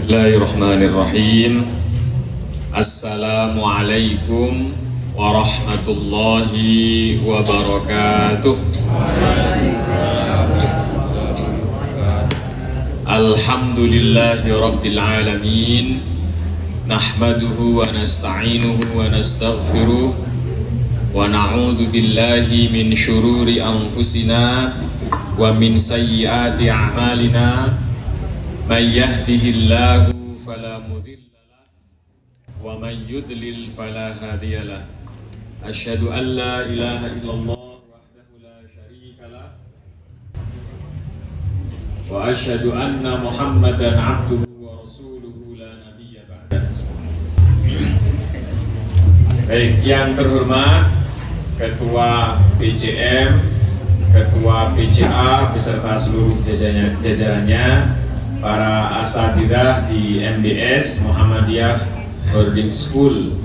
Bismillahirrahmanirrahim. Assalamualaikum warahmatullahi wabarakatuh. Alhamdulillahi rabbil alamin. Nahmaduhu wa nasta'inuhu wa nastaghfiruh wa na'udzu billahi min syururi anfusina wa min sayyiati a'malina. Man yahdihillahu fala mudilla lahu wa man yudlil fala hadiya lahu. Asyhadu an la ilaha illallah wahdahu la syarika lah wa asyhadu anna Muhammadan abduhu wa rasuluhu la nabiyya ba'dah. Baik, yang terhormat Ketua PJM, Ketua PCA beserta seluruh jajarannya, para asatidzah di MBS Muhammadiyah Boarding School,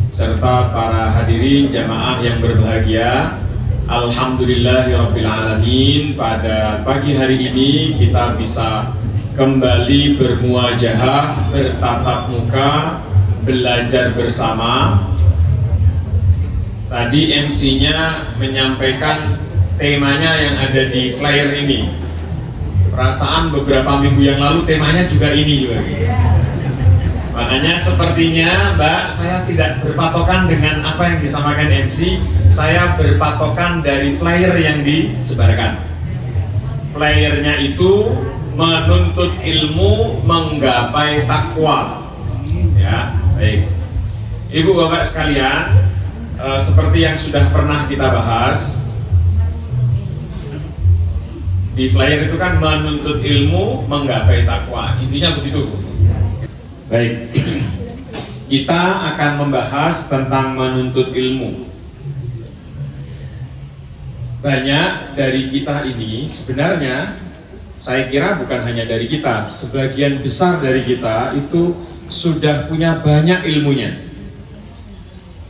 serta para hadirin jamaah yang berbahagia. Alhamdulillahirabbil alamin, pada pagi hari ini kita bisa kembali bermuajahah, bertatap muka, belajar bersama. Tadi MC-nya menyampaikan temanya yang ada di flyer ini. Perasaan beberapa minggu yang lalu temanya juga ini juga. Makanya sepertinya Mbak, saya tidak berpatokan dengan apa yang disampaikan MC. Saya berpatokan dari flyer yang disebarkan. Flyernya itu menuntut ilmu, menggapai takwa. Ya, baik. Ibu bapak sekalian, seperti yang sudah pernah kita bahas, di flyer itu kan menuntut ilmu, menggapai takwa. Intinya begitu. Baik, kita akan membahas tentang menuntut ilmu. Banyak dari kita ini sebenarnya, saya kira bukan hanya dari kita, sebagian besar dari kita itu sudah punya banyak ilmunya.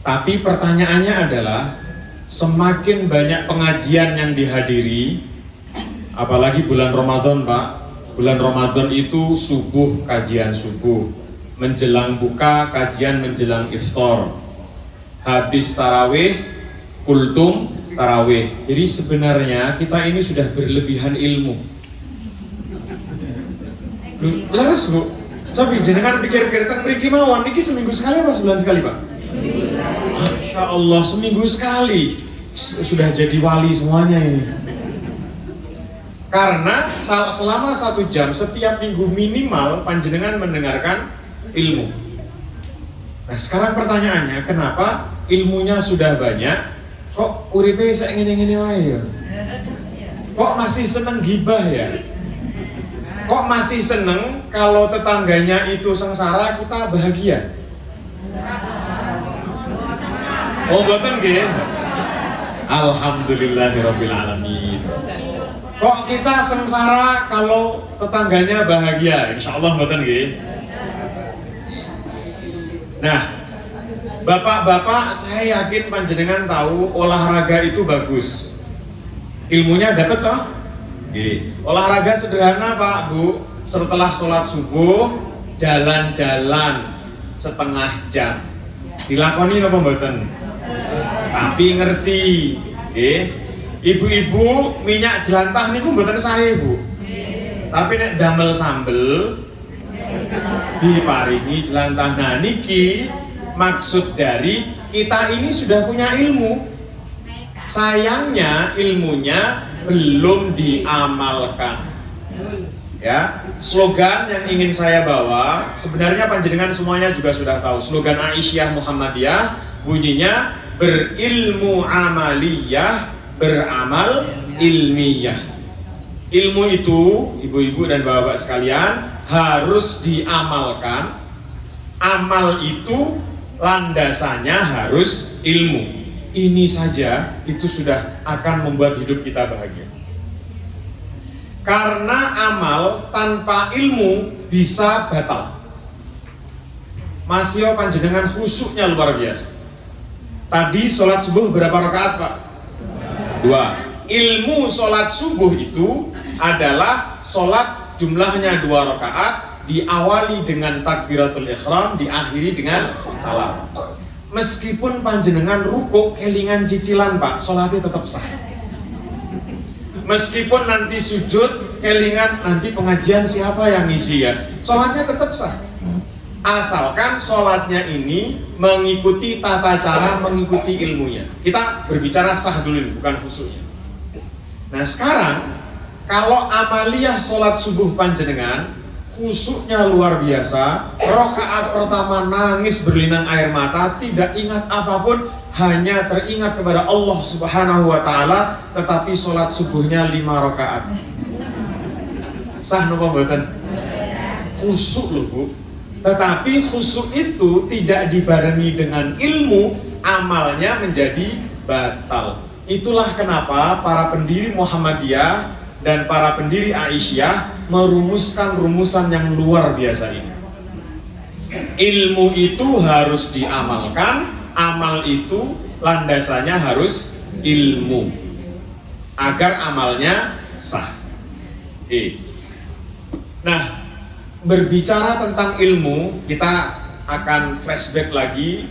Tapi pertanyaannya adalah, semakin banyak pengajian yang dihadiri, apalagi bulan Ramadan Pak, bulan Ramadan itu subuh kajian subuh, menjelang buka kajian menjelang iftar, habis tarawih kultum tarawih. Jadi sebenarnya kita ini sudah berlebihan ilmu. Leres Bu, coba jenengan pikir-pikir tentang mriki mawon niki seminggu sekali apa sebulan sekali Pak? Masya Allah, seminggu sekali sudah jadi wali semuanya ini. Karena selama 1 jam setiap minggu minimal panjenengan mendengarkan ilmu. Nah sekarang pertanyaannya, kenapa ilmunya sudah banyak, kok uripe sak ngene-ngene wae ya? Kok masih seneng gibah ya? Kok masih seneng kalau tetangganya itu sengsara kita bahagia? Oh boten nggih. Alhamdulillahirabbil alamin. Kok kita sengsara kalau tetangganya bahagia? Insya Allah mboten nggih. Nah, bapak-bapak, saya yakin panjenengan tahu olahraga itu bagus. Ilmunya dapat toh? Nggih. Olahraga sederhana Pak, Bu. Setelah sholat subuh, jalan-jalan setengah jam. Dilakoni napa mboten? Tapi ngerti, nggih. Ibu-ibu minyak jelantah niku mboten sae Bu. Tapi nek damel sambel diparingi jelantah. Nah niki maksud dari kita ini sudah punya ilmu. Sayangnya ilmunya belum diamalkan. Ya, slogan yang ingin saya bawa sebenarnya panjenengan semuanya juga sudah tahu. Slogan Aisyah Muhammadiyah bunyinya berilmu amaliyah, beramal ilmiah. Ilmu itu, ibu-ibu dan bapak-bapak sekalian, harus diamalkan. Amal itu landasannya harus ilmu. Ini saja itu sudah akan membuat hidup kita bahagia. Karena amal tanpa ilmu bisa batal. Masih panjenengan khusyuknya luar biasa. Tadi sholat subuh berapa rakaat Pak? 2. Ilmu sholat subuh itu adalah sholat jumlahnya 2 rakaat diawali dengan takbiratul ihram, diakhiri dengan salam. Meskipun panjenengan rukuk kelingan cicilan Pak, sholatnya tetap sah. Meskipun nanti sujud kelingan nanti pengajian siapa yang ngisi ya, sholatnya tetap sah. Asalkan sholatnya ini mengikuti tata cara, mengikuti ilmunya. Kita berbicara sah dulu, bukan khusyuknya. Nah sekarang, kalau amaliyah sholat subuh panjenengan, khusyuknya luar biasa, rakaat pertama nangis berlinang air mata, tidak ingat apapun, hanya teringat kepada Allah Subhanahu wa Ta'ala, tetapi sholat subuhnya 5 rakaat. Sah nopo mboten? Khusyuk loh Bu. Tetapi khusyuk itu tidak dibarengi dengan ilmu, amalnya menjadi batal. Itulah kenapa para pendiri Muhammadiyah dan para pendiri Aisyah merumuskan rumusan yang luar biasa ini. Ilmu itu harus diamalkan, amal itu landasannya harus ilmu agar amalnya sah. Nah, berbicara tentang ilmu, kita akan flashback lagi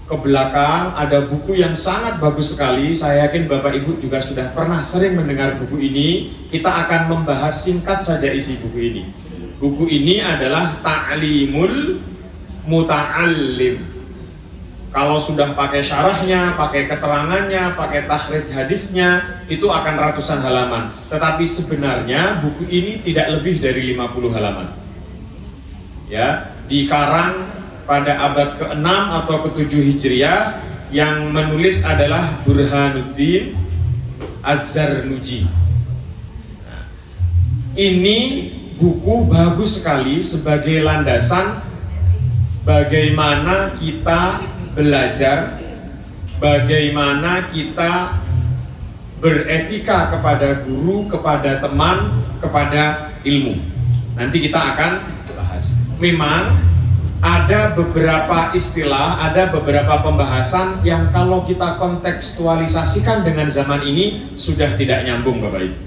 ke belakang. Ada buku yang sangat bagus sekali. Saya yakin Bapak Ibu juga sudah pernah sering mendengar buku ini. Kita akan membahas singkat saja isi buku ini. Buku ini adalah Ta'limul Muta'allim. Kalau sudah pakai syarahnya, pakai keterangannya, pakai takhrij hadisnya, itu akan ratusan halaman. Tetapi sebenarnya buku ini tidak lebih dari 50 halaman. Ya, dikarang pada abad ke-6 atau ke-7 Hijriah, yang menulis adalah Burhanuddin Az-Zarnuji. Nah, ini buku bagus sekali sebagai landasan bagaimana kita belajar, bagaimana kita beretika kepada guru, kepada teman, kepada ilmu. Nanti kita akan bahas. Memang ada beberapa istilah, ada beberapa pembahasan yang kalau kita kontekstualisasikan dengan zaman ini sudah tidak nyambung Bapak Ibu.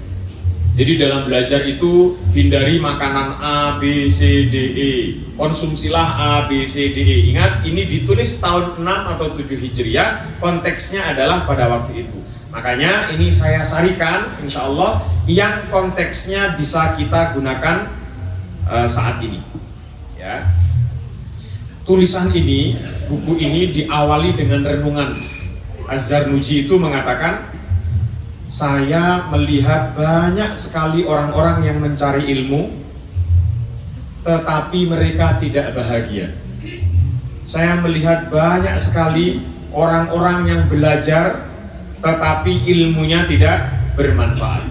Jadi dalam belajar itu hindari makanan A, B, C, D, E. Konsumsilah A, B, C, D, E. Ingat, ini ditulis tahun 6 atau 7 Hijriah, konteksnya adalah pada waktu itu. Makanya ini saya sarikan, insya Allah, yang konteksnya bisa kita gunakan saat ini. Ya. Tulisan ini, buku ini diawali dengan renungan. Az-Zarnuji itu mengatakan, saya melihat banyak sekali orang-orang yang mencari ilmu, tetapi mereka tidak bahagia. Saya melihat banyak sekali orang-orang yang belajar, tetapi ilmunya tidak bermanfaat.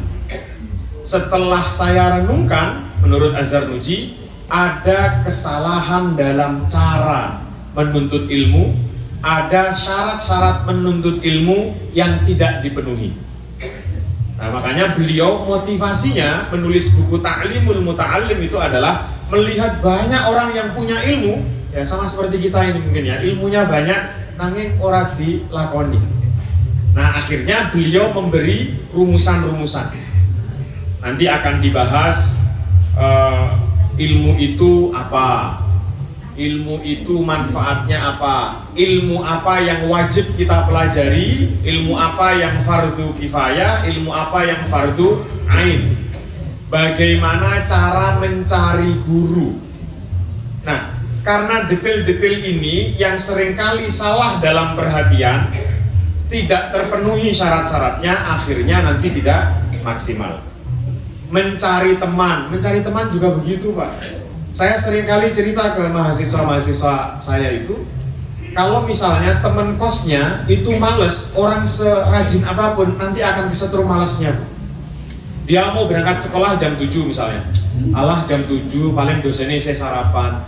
Setelah saya renungkan, menurut Az-Zarnuji, ada kesalahan dalam cara menuntut ilmu, ada syarat-syarat menuntut ilmu yang tidak dipenuhi. Nah, makanya beliau motivasinya menulis buku Ta'limul Muta'allim itu adalah melihat banyak orang yang punya ilmu, ya sama seperti kita ini mungkin ya, ilmunya banyak, nanging ora dilakoni. Nah, akhirnya beliau memberi rumusan-rumusan. Nanti akan dibahas ilmu itu apa, ilmu itu manfaatnya apa, ilmu apa yang wajib kita pelajari, ilmu apa yang fardu kifayah, ilmu apa yang fardu ain, bagaimana cara mencari guru. Nah, karena detail-detail ini yang seringkali salah dalam perhatian, tidak terpenuhi syarat-syaratnya, akhirnya nanti tidak maksimal. Mencari teman juga begitu Pak. Saya seringkali cerita ke mahasiswa-mahasiswa saya itu, kalau misalnya teman kosnya itu males, orang serajin apapun nanti akan kesetrum malesnya. Dia mau berangkat sekolah jam 7 misalnya, alah jam 7 paling dosennya saya sarapan.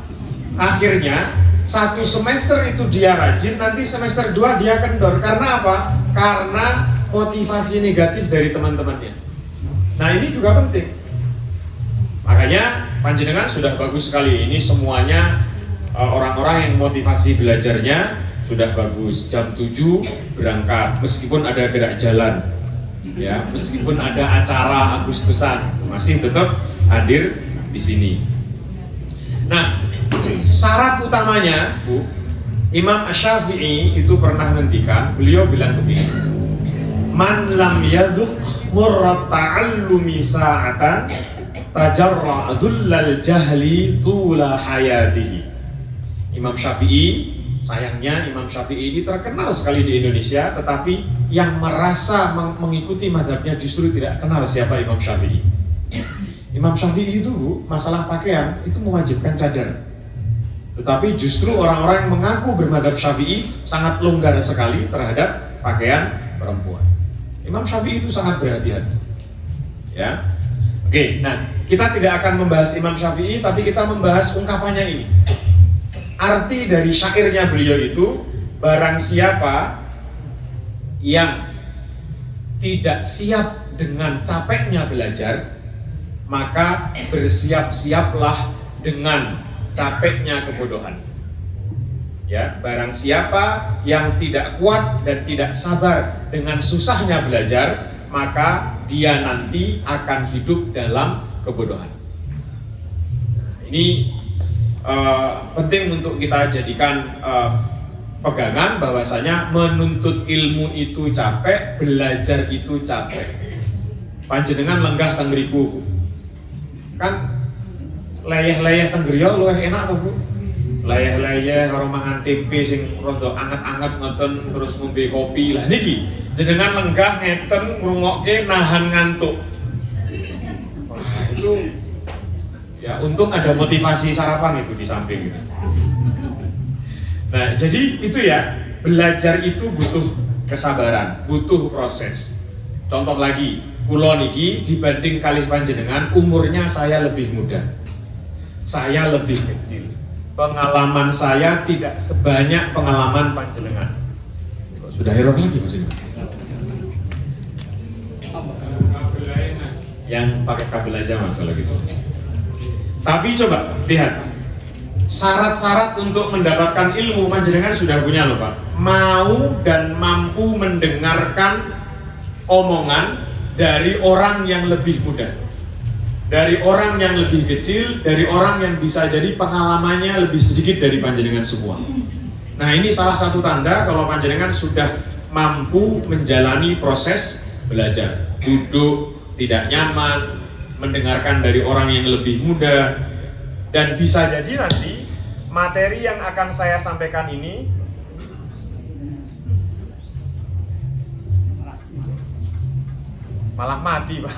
Akhirnya 1 semester itu dia rajin, nanti semester 2 dia kendor. Karena apa? Karena motivasi negatif dari teman-temannya. Nah ini juga penting. Makanya panjenengan sudah bagus sekali. Ini semuanya orang-orang yang motivasi belajarnya sudah bagus. Jam 7 berangkat, meskipun ada gerak jalan, ya, meskipun ada acara Agustusan, masih tetap hadir di sini. Nah, syarat utamanya, Bu, Imam Asy-Syafi'i itu pernah ngendikan, beliau bilang begini, man lam yadhuq murrat ta'allumi sa'atan tajarra dhullal jahli tula hayatihi. Imam Syafi'i, sayangnya Imam Syafi'i ini terkenal sekali di Indonesia, tetapi yang merasa mengikuti mazhabnya justru tidak kenal siapa Imam Syafi'i. Imam Syafi'i itu, Bu, masalah pakaian itu mewajibkan cadar. Tetapi justru orang-orang yang mengaku bermadzhab Syafi'i sangat longgar sekali terhadap pakaian perempuan. Imam Syafi'i itu sangat berhati-hati. Ya. Oke, nah, kita tidak akan membahas Imam Syafi'i, tapi kita membahas ungkapannya ini. Arti dari syairnya beliau itu, barang siapa yang tidak siap dengan capeknya belajar, maka bersiap-siaplah dengan capeknya kebodohan. Ya, barang siapa yang tidak kuat dan tidak sabar dengan susahnya belajar, maka dia nanti akan hidup dalam kebodohan. Ini penting untuk kita jadikan pegangan bahwasanya menuntut ilmu itu capek, belajar itu capek. Panjenengan lenggah tenggeriku, kan layah-layah tenggeriyo luwih enak tuh, Bu. Layah-layah karo mangan tempe sing rada anget-anget ngoten terus ngombe kopi. Lah niki jenengan lenggah ngeten ngrungokke nahan ngantuk. Wah, itu ya untung ada motivasi sarapan itu di samping. Nah, jadi itu ya, belajar itu butuh kesabaran, butuh proses. Contoh lagi, kula niki dibanding kalih panjenengan umurnya saya lebih muda. Saya lebih kecil. Pengalaman saya tidak sebanyak pengalaman panjenengan. Kok sudah error lagi Mas ini? Yang pakai kabel aja masalah gitu. Tapi coba lihat, syarat-syarat untuk mendapatkan ilmu panjenengan sudah punya loh Pak. Mau dan mampu mendengarkan omongan dari orang yang lebih muda, dari orang yang lebih kecil, dari orang yang bisa jadi pengalamannya lebih sedikit dari panjenengan semua. Nah, ini salah satu tanda kalau panjenengan sudah mampu menjalani proses belajar. Duduk tidak nyaman, mendengarkan dari orang yang lebih muda, dan bisa jadi nanti materi yang akan saya sampaikan ini malah mati, Pak.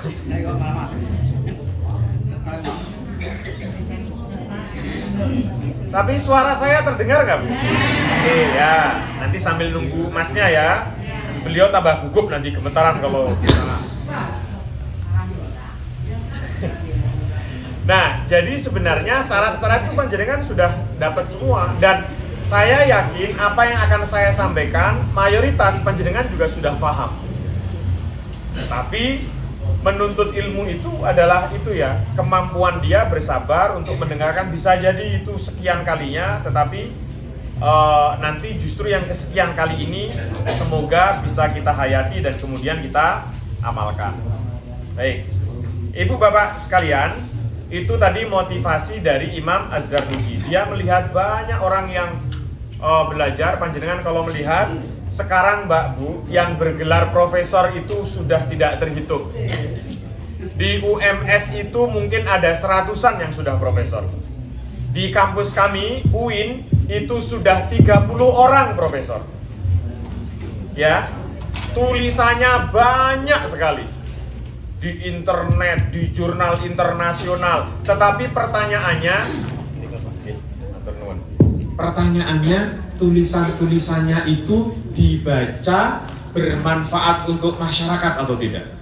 Tapi suara saya terdengar nggak, Bu? Oke ya, nanti sambil nunggu masnya ya. Beliau tambah gugup nanti gemetaran kalau kita. Nah, jadi sebenarnya syarat-syarat itu panjenengan sudah dapat semua, dan saya yakin apa yang akan saya sampaikan mayoritas panjenengan juga sudah paham. Tapi menuntut ilmu itu adalah itu ya, kemampuan dia bersabar untuk mendengarkan. Bisa jadi itu sekian kalinya, tetapi nanti justru yang kesekian kali ini semoga bisa kita hayati dan kemudian kita amalkan. Baik, Ibu Bapak sekalian, itu tadi motivasi dari Imam Az-Zarnuji. Dia melihat banyak orang yang belajar. Panjenengan kalau melihat sekarang Mbak Bu, yang bergelar profesor itu sudah tidak terhitung. Di UMS itu mungkin ada 100-an yang sudah profesor. Di kampus kami, UIN, itu sudah 30 orang profesor. Ya, tulisannya banyak sekali. Di internet, di jurnal internasional. Tetapi pertanyaannya, tulisan-tulisannya itu dibaca bermanfaat untuk masyarakat atau tidak?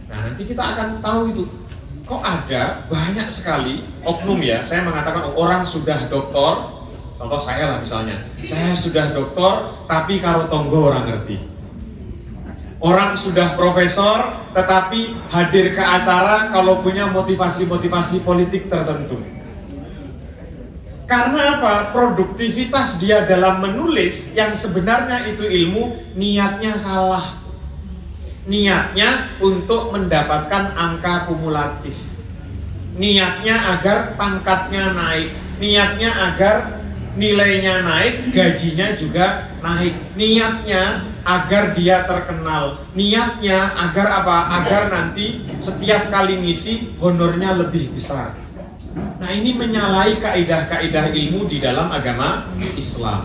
Nah, nanti kita akan tahu itu. Kok ada banyak sekali oknum ya, saya mengatakan orang sudah doktor, contoh saya lah misalnya, saya sudah doktor tapi karo tonggo orang ngerti. Orang sudah profesor tetapi hadir ke acara kalau punya motivasi-motivasi politik tertentu. Karena apa? Produktivitas dia dalam menulis yang sebenarnya itu ilmu, niatnya salah. Niatnya untuk mendapatkan angka kumulatif. niatnya agar pangkatnya naik, niatnya agar nilainya naik, gajinya juga naik, niatnya agar dia terkenal, niatnya agar apa? Agar nanti setiap kali ngisi honornya lebih besar. Nah, ini menyalahi kaidah-kaidah ilmu di dalam agama Islam.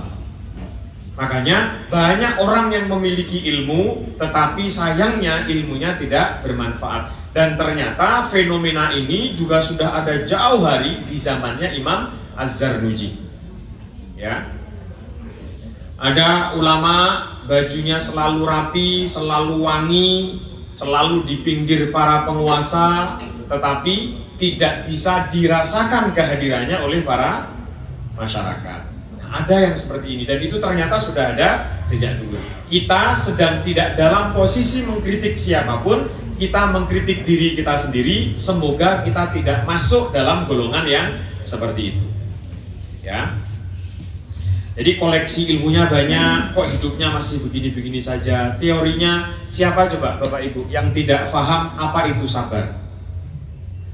Makanya banyak orang yang memiliki ilmu, tetapi sayangnya ilmunya tidak bermanfaat. Dan ternyata fenomena ini juga sudah ada jauh hari di zamannya Imam Az-Zarnuji. Ya, ada ulama bajunya selalu rapi, selalu wangi, selalu di pinggir para penguasa, tetapi tidak bisa dirasakan kehadirannya oleh para masyarakat. Nah, ada yang seperti ini, dan itu ternyata sudah ada sejak dulu. Kita sedang tidak dalam posisi mengkritik siapapun, kita mengkritik diri kita sendiri. Semoga kita tidak masuk dalam golongan yang seperti itu. Ya. Jadi koleksi ilmunya banyak, kok hidupnya masih begini-begini saja. Teorinya siapa coba Bapak Ibu yang tidak paham apa itu sabar?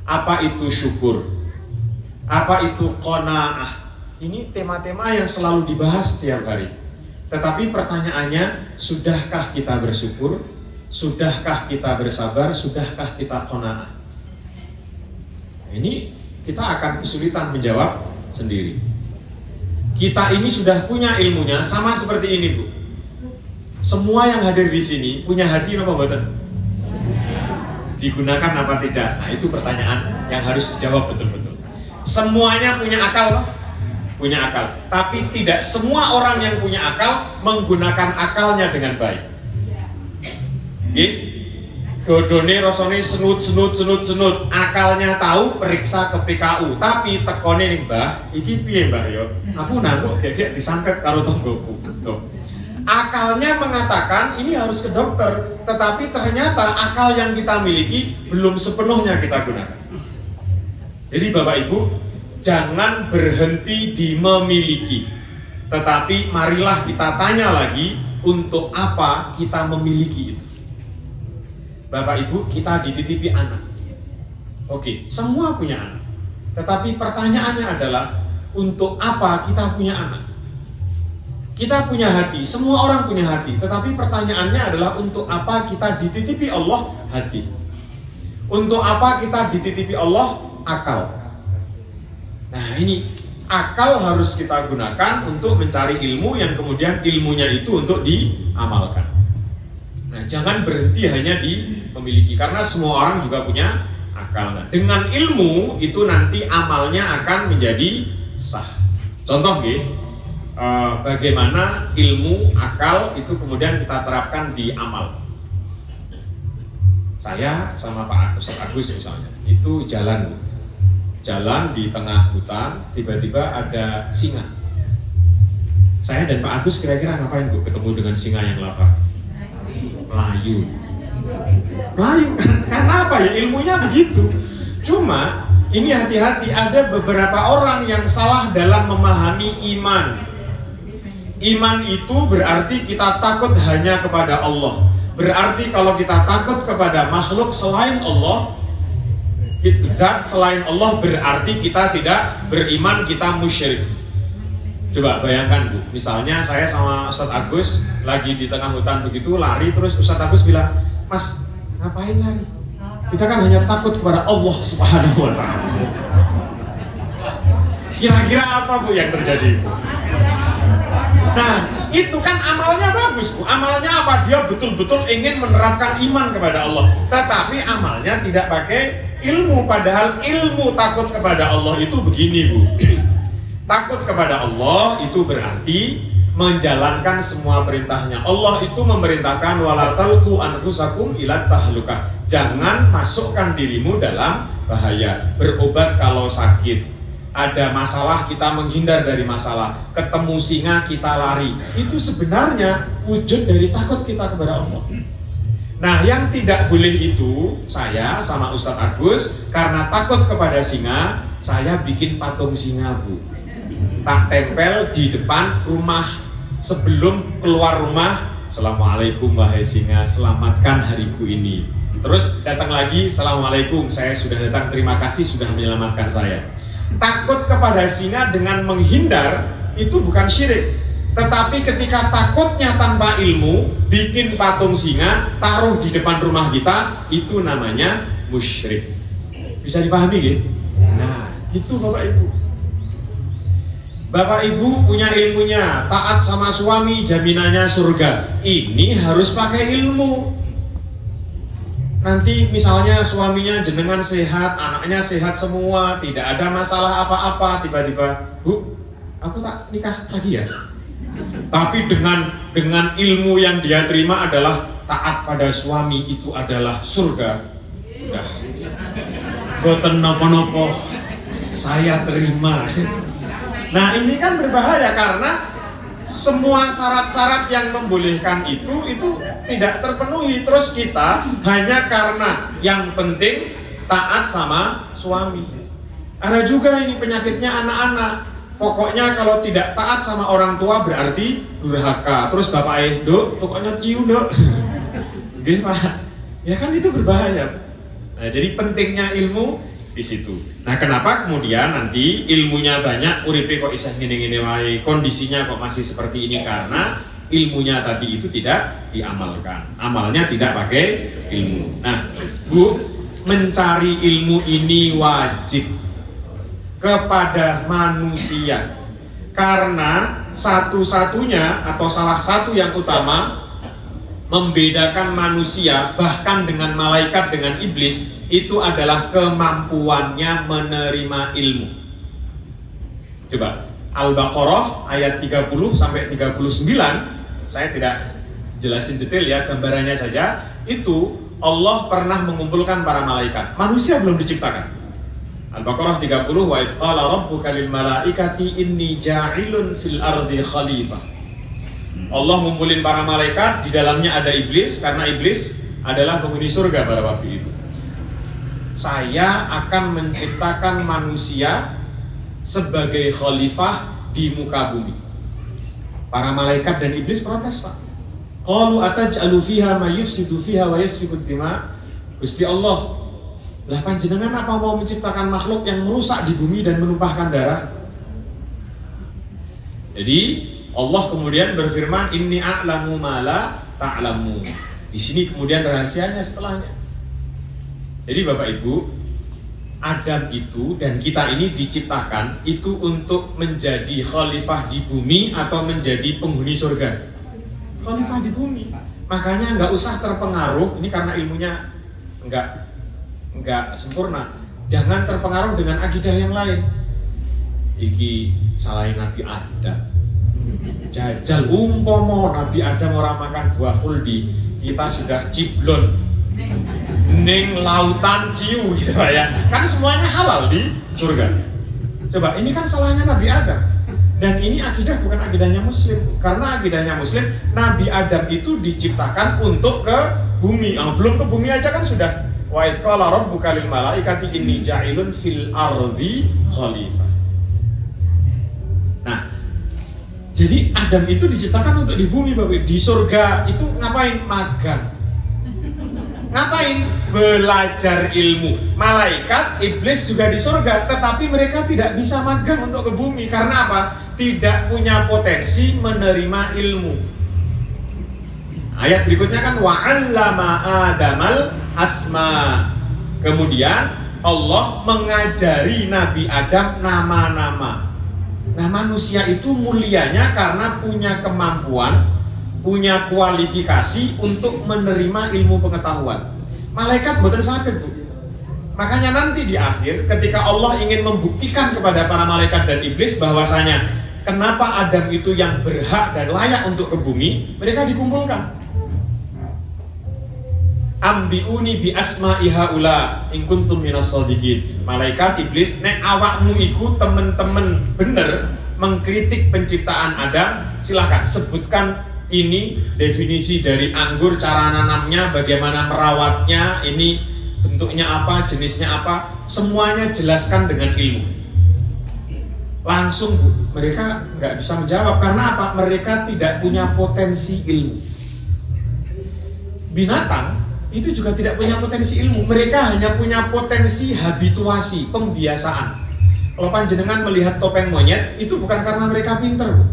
Apa itu syukur? Apa itu qanaah? Ini tema-tema yang selalu dibahas setiap hari. Tetapi pertanyaannya, sudahkah kita bersyukur? Sudahkah kita bersabar? Sudahkah kita qanaah? Ini kita akan kesulitan menjawab sendiri. Kita ini sudah punya ilmunya, sama seperti ini Bu. Semua yang hadir di sini punya hati apa mboten? Digunakan apa tidak? Nah, itu pertanyaan yang harus dijawab betul-betul. Semuanya punya akal, punya akal. Tapi tidak semua orang yang punya akal menggunakan akalnya dengan baik. Oke? Dodone rosone senut. Akalnya tahu, periksa ke PKU. Tapi tekone nih Mbah, iki piye Mbah yo? Aku nangkuk gek disantet karo tonggoku. Loh. Akalnya mengatakan ini harus ke dokter, tetapi ternyata akal yang kita miliki belum sepenuhnya kita gunakan. Jadi Bapak Ibu, jangan berhenti di memiliki, tetapi marilah kita tanya lagi, untuk apa kita memiliki itu. Bapak Ibu, kita dititipi anak. Oke, semua punya anak. Tetapi pertanyaannya adalah, untuk apa kita punya anak? Kita punya hati, semua orang punya hati. Tetapi pertanyaannya adalah, untuk apa kita dititipi Allah hati? Untuk apa kita dititipi Allah akal? Nah, ini akal harus kita gunakan untuk mencari ilmu, yang kemudian ilmunya itu untuk diamalkan. Nah, jangan berhenti hanya di memiliki, karena semua orang juga punya akal. Nah, dengan ilmu itu nanti amalnya akan menjadi sah. Contoh bagaimana ilmu akal itu kemudian kita terapkan di amal. Saya sama Pak Ustaz Agus misalnya, itu jalan di tengah hutan, tiba-tiba ada singa. Saya dan Pak Agus kira-kira ngapain Bu ketemu dengan singa yang lapar? Melayu. Karena apa ya, ilmunya begitu. Cuma ini hati-hati, ada beberapa orang yang salah dalam memahami iman. Iman itu berarti kita takut hanya kepada Allah. Berarti kalau kita takut kepada makhluk selain Allah, zat selain Allah, berarti kita tidak beriman, kita musyrik. Coba bayangkan Bu, misalnya saya sama Ustaz Agus lagi di tengah hutan begitu, lari, terus Ustaz Agus bilang, Mas, ngapain lari? Kita kan hanya takut kepada Allah Subhanahu wa Ta'ala. Kira-kira apa Bu yang terjadi? Nah, itu kan amalnya bagus Bu. Amalnya apa? Dia betul-betul ingin menerapkan iman kepada Allah. Tetapi amalnya tidak pakai ilmu. Padahal ilmu takut kepada Allah itu begini Bu. Takut kepada Allah itu berarti menjalankan semua perintahnya. Allah itu memerintahkan wala talqu anfusakum ila tahlukah. Jangan masukkan dirimu dalam bahaya. Berobat kalau sakit. Ada masalah, kita menghindar dari masalah. Ketemu singa, kita lari. Itu sebenarnya wujud dari takut kita kepada Allah. Nah, yang tidak boleh itu, saya sama Ustaz Agus, karena takut kepada singa, saya bikin patung singa Bu. Tak tempel di depan rumah. Sebelum keluar rumah, Assalamualaikum wahai singa, selamatkan hariku ini. Terus datang lagi, Assalamualaikum, saya sudah datang, terima kasih sudah menyelamatkan saya. Takut kepada singa dengan menghindar itu bukan syirik. Tetapi ketika takutnya tanpa ilmu, bikin patung singa, taruh di depan rumah kita, itu namanya musyrik. Bisa dipahami gitu? Nah, itu Bapak Ibu. Bapak Ibu punya ilmunya, taat sama suami, jaminannya surga. Ini harus pakai ilmu. Nanti misalnya suaminya jenengan sehat, anaknya sehat semua, tidak ada masalah apa-apa, tiba-tiba, Bu, aku tak nikah lagi ya. Tapi dengan ilmu yang dia terima adalah taat pada suami itu adalah surga. Udah, boten nopo-nopo, saya terima. Nah ini kan berbahaya karena semua syarat-syarat yang membolehkan itu tidak terpenuhi. Terus kita hanya karena yang penting taat sama suami. Ada juga ini penyakitnya anak-anak. Pokoknya kalau tidak taat sama orang tua berarti durhaka. Terus bapak dok, pokoknya cium dok. Gitu Pak. Ya kan itu berbahaya. Nah, jadi pentingnya ilmu di situ. Nah, kenapa kemudian nanti ilmunya banyak, uripe kok isih ngene-ngene wae, kondisinya kok masih seperti ini karena ilmunya tadi itu tidak diamalkan. Amalnya tidak pakai ilmu. Nah, Bu, mencari ilmu ini wajib kepada manusia. Karena satu-satunya atau salah satu yang utama membedakan manusia bahkan dengan malaikat dengan iblis itu adalah kemampuannya menerima ilmu. Coba Al-Baqarah ayat 30 sampai 39, saya tidak jelasin detail ya, gambarannya saja. Itu Allah pernah mengumpulkan para malaikat. Manusia belum diciptakan. Al-Baqarah 30, wa idh qala rabbuka lil malaikati inni ja'ilun fil ardi khalifah. Allah ngumpulin para malaikat, di dalamnya ada iblis karena iblis adalah penghuni surga pada waktu itu. Saya akan menciptakan manusia sebagai khalifah di muka bumi. Para malaikat dan iblis protes, Pak. Qalu ataj'alu fiha may yufsidu fiha wa yasfiku dima. Gusti Allah, lah panjenengan apa mau menciptakan makhluk yang merusak di bumi dan menumpahkan darah? Jadi Allah kemudian berfirman, inni a'lamu ma la ta'lamu. Di sini kemudian rahasianya setelahnya. Jadi Bapak Ibu, Adam itu dan kita ini diciptakan itu untuk menjadi khalifah di bumi atau menjadi penghuni surga. Khalifah di bumi. Makanya nggak usah terpengaruh, ini karena ilmunya nggak sempurna. Jangan terpengaruh dengan akidah yang lain. Iki salahin Nabi Adam. Jajal umpomo Nabi Adam orang makan buah khuldi, kita sudah ciblon ning lautan ciu gitu Pak ya. Kan semuanya halal di surga. Coba ini kan salahnya Nabi Adam. Dan ini akidah bukan akidahnya muslim. Karena akidahnya muslim, Nabi Adam itu diciptakan untuk ke bumi. Belum ke bumi aja kan sudah wa idh qala rabbuka lil malaikati inni ja'ilun fil ardi khalifah. Nah, jadi Adam itu diciptakan untuk di bumi, Bapak. Di surga itu ngapain? Magang. Ngapain? Belajar ilmu. Malaikat, iblis juga di surga, tetapi mereka tidak bisa magang untuk ke bumi. Karena apa? Tidak punya potensi menerima ilmu. Ayat berikutnya kan wa'allama Adamal asma. Kemudian Allah mengajari Nabi Adam nama-nama. Nah, manusia itu mulianya karena punya kemampuan, punya kualifikasi untuk menerima ilmu pengetahuan. Malaikat betul sakit, Bu. Makanya nanti di akhir ketika Allah ingin membuktikan kepada para malaikat dan iblis bahwasanya kenapa Adam itu yang berhak dan layak untuk ke bumi, mereka dikumpulkan. Ambiuni bi asma'i haula in kuntum minas shadiqin. Malaikat, iblis, nek awakmu iku temen-temen bener mengkritik penciptaan Adam, silahkan sebutkan ini definisi dari anggur, cara nanamnya, bagaimana merawatnya, ini bentuknya apa, jenisnya apa, semuanya jelaskan dengan ilmu. Langsung mereka nggak bisa menjawab karena apa? Mereka tidak punya potensi ilmu. Binatang itu juga tidak punya potensi ilmu. Mereka hanya punya potensi habituasi, pembiasaan. Kalau panjenengan melihat topeng monyet, itu bukan karena mereka pinter,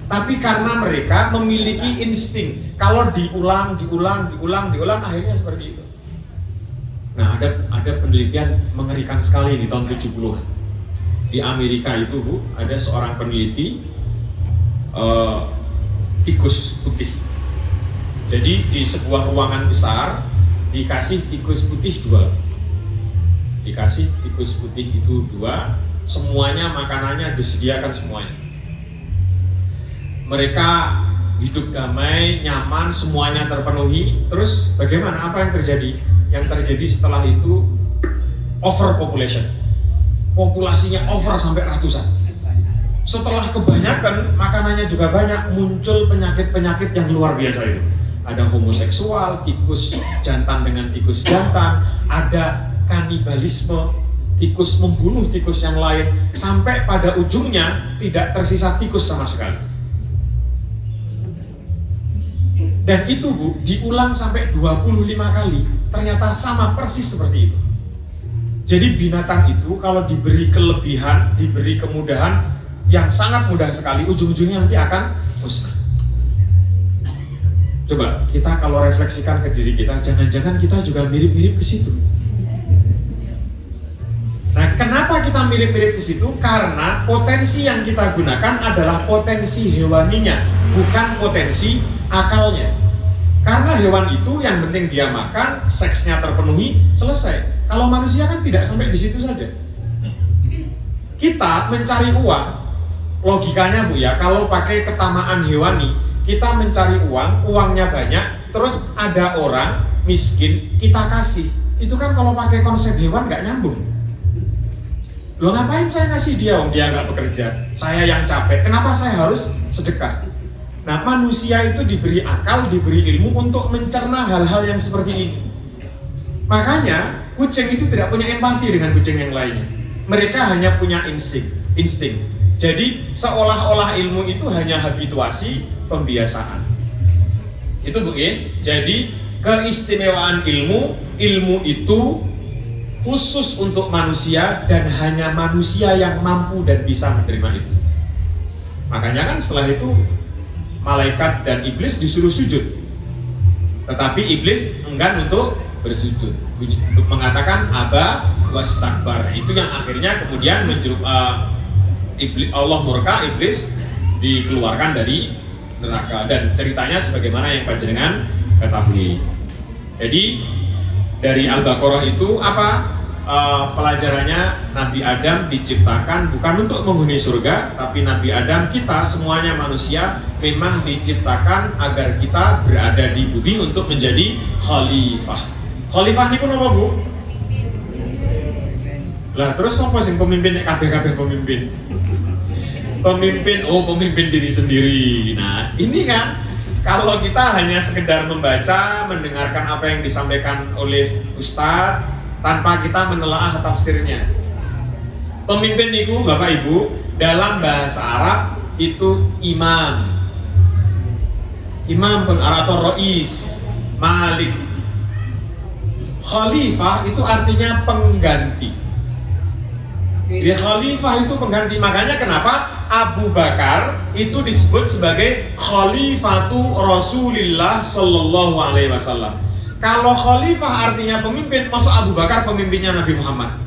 tapi karena mereka memiliki insting. Kalau diulang, akhirnya seperti itu. Nah, ada penelitian mengerikan sekali di tahun 70-an. Di Amerika itu, Bu, ada seorang peneliti tikus putih. Jadi di sebuah ruangan besar dikasih tikus putih dua. Dikasih tikus putih itu dua, semuanya makanannya disediakan semuanya. Mereka hidup damai, nyaman, semuanya terpenuhi. Terus bagaimana? Apa yang terjadi? Yang terjadi setelah itu overpopulation. Populasinya over sampai ratusan. Setelah kebanyakan, makanannya juga banyak, muncul penyakit-penyakit yang luar biasa itu. Ada homoseksual, tikus jantan dengan tikus jantan, ada kanibalisme, tikus membunuh tikus yang lain, sampai pada ujungnya tidak tersisa tikus sama sekali. Dan itu, Bu, diulang sampai 25 kali, ternyata sama persis seperti itu. Jadi binatang itu kalau diberi kelebihan, diberi kemudahan yang sangat mudah sekali, ujung-ujungnya nanti akan musnah. Coba kita kalau refleksikan ke diri kita, jangan-jangan kita juga mirip-mirip ke situ. Nah, kenapa kita mirip-mirip ke situ? Karena potensi yang kita gunakan adalah potensi hewaninya, bukan potensi akalnya. Karena hewan itu yang penting dia makan, seksnya terpenuhi, selesai. Kalau manusia kan tidak sampai di situ saja. Kita mencari uang, logikanya, Bu, ya, kalau pakai ketamaan hewani, kita mencari uang, uangnya banyak, terus ada orang miskin, kita kasih. Itu kan kalau pakai konsep hewan nggak nyambung. Loh, ngapain saya ngasih dia, dia nggak bekerja, saya yang capek, kenapa saya harus sedekah? Nah, manusia itu diberi akal, diberi ilmu untuk mencerna hal-hal yang seperti ini. Makanya kucing itu tidak punya empati dengan kucing yang lainnya. Mereka hanya punya insting. Jadi seolah-olah ilmu itu hanya habituasi, pembiasaan. Itu, Bu, ya. Jadi keistimewaan ilmu itu khusus untuk manusia dan hanya manusia yang mampu dan bisa menerima itu. Makanya kan setelah itu malaikat dan iblis disuruh sujud, tetapi iblis enggan untuk bersujud, untuk mengatakan aba wastakbar. Itu yang akhirnya kemudian Allah murka, iblis dikeluarkan dari neraka. Dan ceritanya sebagaimana yang panjenengan ketahui. Jadi dari Al-Baqarah itu apa pelajarannya? Nabi Adam diciptakan bukan untuk menghuni surga, tapi Nabi Adam, kita semuanya manusia, memang diciptakan agar kita berada di bumi untuk menjadi khalifah. Khalifah ini pun apa, Bu? Lah terus apa sih pemimpin? Kabeh pemimpin. Pemimpin diri sendiri. Nah, ini kan kalau kita hanya sekedar membaca, mendengarkan apa yang disampaikan oleh Ustadz tanpa kita menelaah tafsirnya. Pemimpin itu, Bapak Ibu, dalam bahasa Arab itu imam atau rois, malik. Khalifah itu artinya pengganti. Jadi khalifah itu pengganti. Makanya kenapa Abu Bakar itu disebut sebagai Khalifatu Rasulillah Sallallahu Alaihi Wasallam. Kalau khalifah artinya pemimpin, masa Abu Bakar pemimpinnya Nabi Muhammad?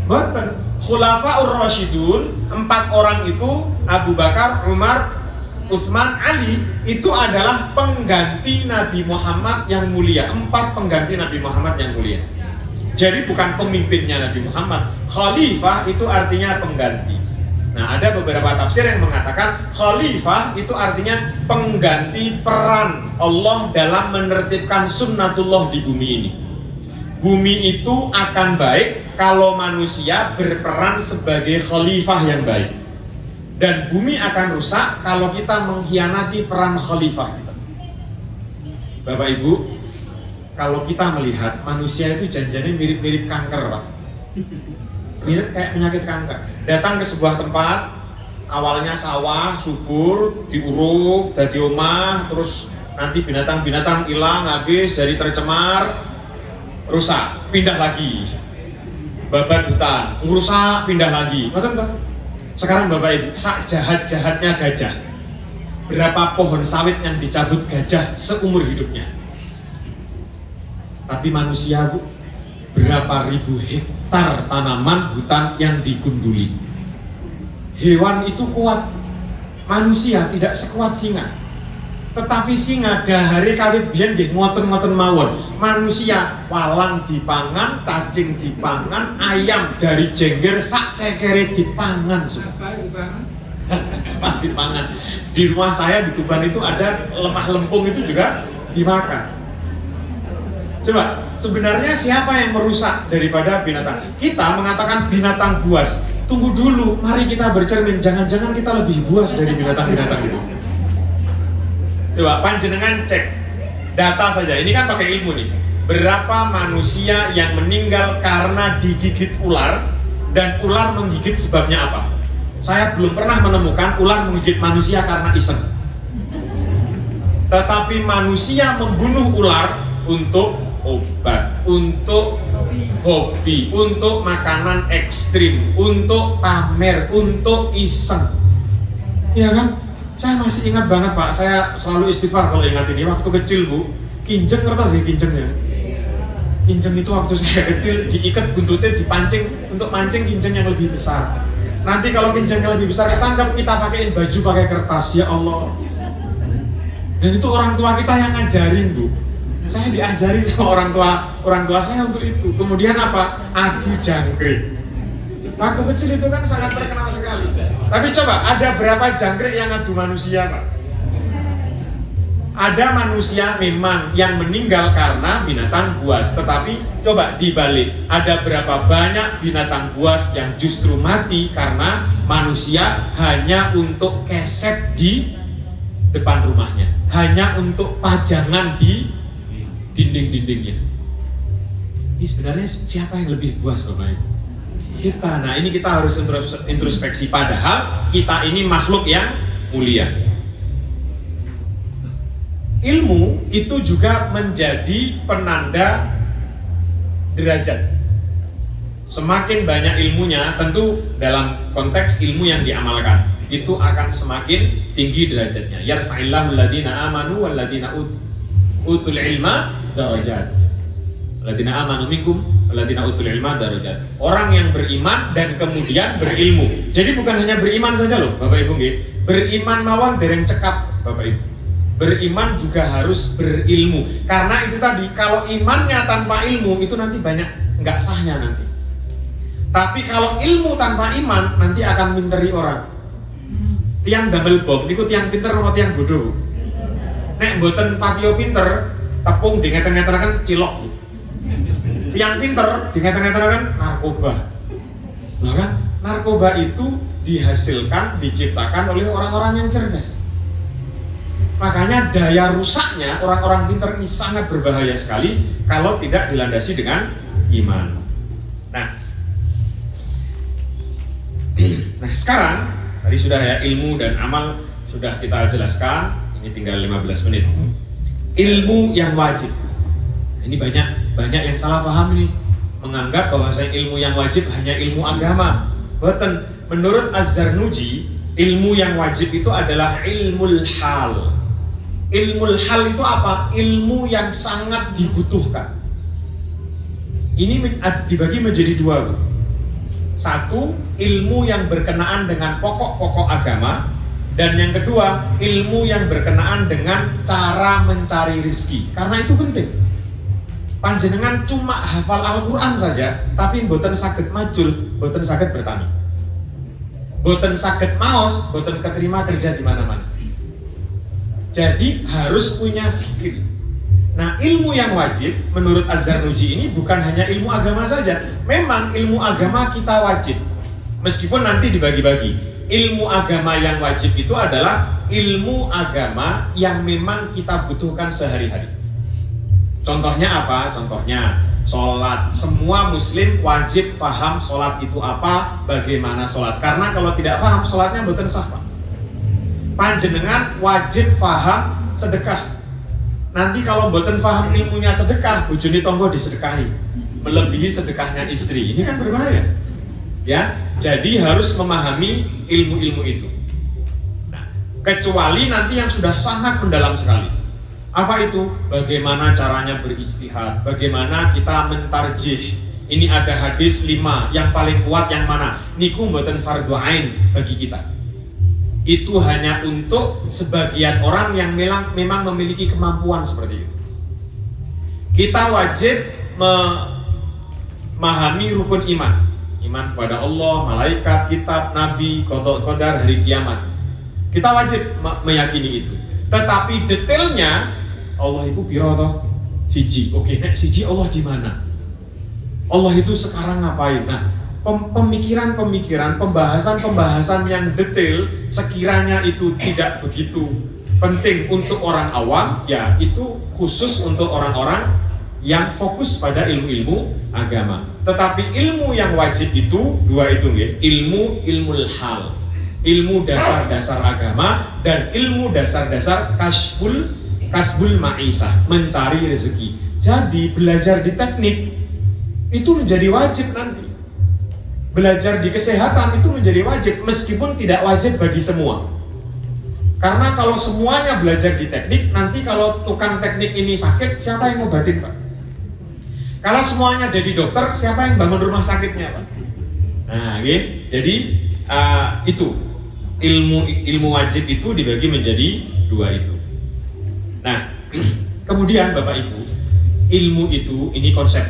Betul. Khulafaur Rasyidun, 4 orang itu, Abu Bakar, Umar, Utsman, Ali, itu adalah pengganti Nabi Muhammad yang mulia. 4 pengganti Nabi Muhammad yang mulia. Jadi bukan pemimpinnya Nabi Muhammad. Khalifah itu artinya pengganti. Nah, ada beberapa tafsir yang mengatakan khalifah itu artinya pengganti peran Allah dalam menertibkan sunnatullah di bumi ini. Bumi itu akan baik kalau manusia berperan sebagai khalifah yang baik. Dan bumi akan rusak kalau kita mengkhianati peran khalifah kita. Bapak Ibu, kalau kita melihat manusia itu janjinya mirip-mirip kanker, Pak. Mirip kayak penyakit kanker. Datang ke sebuah tempat, awalnya sawah, subur, diuruk, jadi omah, terus nanti binatang-binatang hilang, habis, jadi tercemar, rusak, pindah lagi. Babat hutan, ngurusak, pindah lagi. Betul toh? Sekarang Bapak Ibu, sak jahat-jahatnya gajah, berapa pohon sawit yang dicabut gajah seumur hidupnya? Tapi manusia, Bu, berapa ribu hektar tanaman hutan yang digunduli. Hewan itu kuat, manusia tidak sekuat singa. Tetapi singa dahare kawit biyen nggih ngoten-ngoten mawon. Manusia walang dipangan, cacing dipangan, ayam dari jengger sak cekere dipangan semua. Semua dipangan. Di rumah saya di Tuban itu ada lemah lempung itu juga dimakan. Coba, sebenarnya siapa yang merusak daripada binatang? Kita mengatakan binatang buas. Tunggu dulu, mari kita bercermin. Jangan-jangan kita lebih buas dari binatang-binatang itu. Coba panjenengan cek data saja. Ini kan pakai ilmu nih. Berapa manusia yang meninggal karena digigit ular dan ular menggigit sebabnya apa? Saya belum pernah menemukan ular menggigit manusia karena iseng. Tetapi manusia membunuh ular untuk obat, untuk hobi, untuk makanan ekstrim, untuk pamer, untuk iseng. Iya kan? Saya masih ingat banget Pak, saya selalu istighfar kalau ingat ini. Waktu kecil Bu, kinjeng ngerti sih kinjengnya. Kinjeng itu waktu saya kecil diikat buntutnya dipancing untuk mancing kinjeng yang lebih besar. Nanti kalau kinjengnya lebih besar ketangkap, kita pakaiin baju pakai kertas. Ya Allah. Dan itu orang tua kita yang ngajarin Bu. Saya diajari sama orang tua saya untuk itu. Kemudian apa? Adu jangkrik. Waktu kecil itu kan sangat terkenal sekali. Tapi coba, ada berapa jangkrik yang adu manusia, Pak? Ada manusia memang yang meninggal karena binatang buas. Tetapi coba dibalik, ada berapa banyak binatang buas yang justru mati karena manusia hanya untuk keset di depan rumahnya, hanya untuk pajangan di dinding-dindingnya. Ini sebenarnya siapa yang lebih buas, Bapak? Kita. Nah, ini kita harus introspeksi, padahal kita ini makhluk yang mulia. Ilmu itu juga menjadi penanda derajat. Semakin banyak ilmunya, tentu dalam konteks ilmu yang diamalkan, itu akan semakin tinggi derajatnya. Yarfa'illahu alladhina amanu walladhina utul ilma darajat. Alladhina amanu minkum alladzina utul ilma darajat. Orang yang beriman dan kemudian berilmu. Jadi bukan hanya beriman saja loh, Bapak Ibu nggih. Beriman mawon dereng cekap, Bapak Ibu. Beriman juga harus berilmu. Karena itu tadi, kalau imannya tanpa ilmu itu nanti banyak nggak sahnya nanti. Tapi kalau ilmu tanpa iman nanti akan minteri orang. Tiang damel bom niku tiang pinter apa tiang bodoh? Nek mboten patio pinter, tepung dingeter-ngeteraken cilok. Yang pinter dingeter-ngeteraken narkoba. Nah kan, narkoba itu dihasilkan, diciptakan oleh orang-orang yang cerdas. Makanya daya rusaknya orang-orang pinter ini sangat berbahaya sekali kalau tidak dilandasi dengan iman. Nah sekarang, tadi sudah ya, ilmu dan amal sudah kita jelaskan. Ini tinggal 15 menit. Ilmu yang wajib. Ini banyak yang salah paham nih, menganggap bahwa ilmu yang wajib hanya ilmu agama. Boten. Menurut Az-Zarnuji, ilmu yang wajib itu adalah ilmul hal. Ilmul hal itu apa? Ilmu yang sangat dibutuhkan. Ini dibagi menjadi dua. Satu, ilmu yang berkenaan dengan pokok-pokok agama. Dan yang kedua, ilmu yang berkenaan dengan cara mencari rezeki. Karena itu penting. Panjenengan cuma hafal Al-Quran saja, tapi boten saged majul, boten saged bertani, boten saged maos, boten keterima kerja di mana-mana. Jadi harus punya skill. Nah, ilmu yang wajib menurut Az-Zarnuji ini bukan hanya ilmu agama saja. Memang ilmu agama kita wajib, meskipun nanti dibagi-bagi. Ilmu agama yang wajib itu adalah ilmu agama yang memang kita butuhkan sehari-hari. Contohnya apa? Contohnya sholat. Semua muslim wajib paham sholat itu apa, bagaimana sholat. Karena kalau tidak paham sholatnya boten sah. Panjenengan wajib paham sedekah. Nanti kalau mboten paham ilmunya sedekah, bojone tonggo disedekahi, melebihi sedekahnya istri. Ini kan berbahaya. Ya, jadi harus memahami ilmu-ilmu itu. Nah, kecuali nanti yang sudah sangat mendalam sekali. Apa itu? Bagaimana caranya berijtihad? Bagaimana kita mentarjih? Ini ada hadis 5, yang paling kuat yang mana? Niku mboten fardhu ain bagi kita. Itu hanya untuk sebagian orang yang memang memiliki kemampuan seperti itu. Kita wajib memahami rukun iman. Iman kepada Allah, malaikat, kitab, nabi, qadar, hari kiamat. Kita wajib meyakini itu. Tetapi detailnya, Allah itu piro toh? Siji. Oke, nek siji Allah di mana? Allah itu sekarang ngapain? Nah, pemikiran-pemikiran, pembahasan-pembahasan yang detail sekiranya itu tidak begitu penting untuk orang awam, ya itu khusus untuk orang-orang yang fokus pada ilmu-ilmu agama. Tetapi ilmu yang wajib itu dua itu nggih, ilmul hal, ilmu dasar-dasar agama dan ilmu dasar-dasar kasbul ma'isah, mencari rezeki. Jadi belajar di teknik itu menjadi wajib nanti. Belajar di kesehatan itu menjadi wajib, meskipun tidak wajib bagi semua. Karena kalau semuanya belajar di teknik, nanti kalau tukang teknik ini sakit, siapa yang ngobatin, Pak? Kalau semuanya jadi dokter, siapa yang bangun rumah sakitnya, Pak? Nah, okay. Jadi itu ilmu wajib itu dibagi menjadi dua itu. Nah, kemudian Bapak Ibu, ilmu itu ini konsep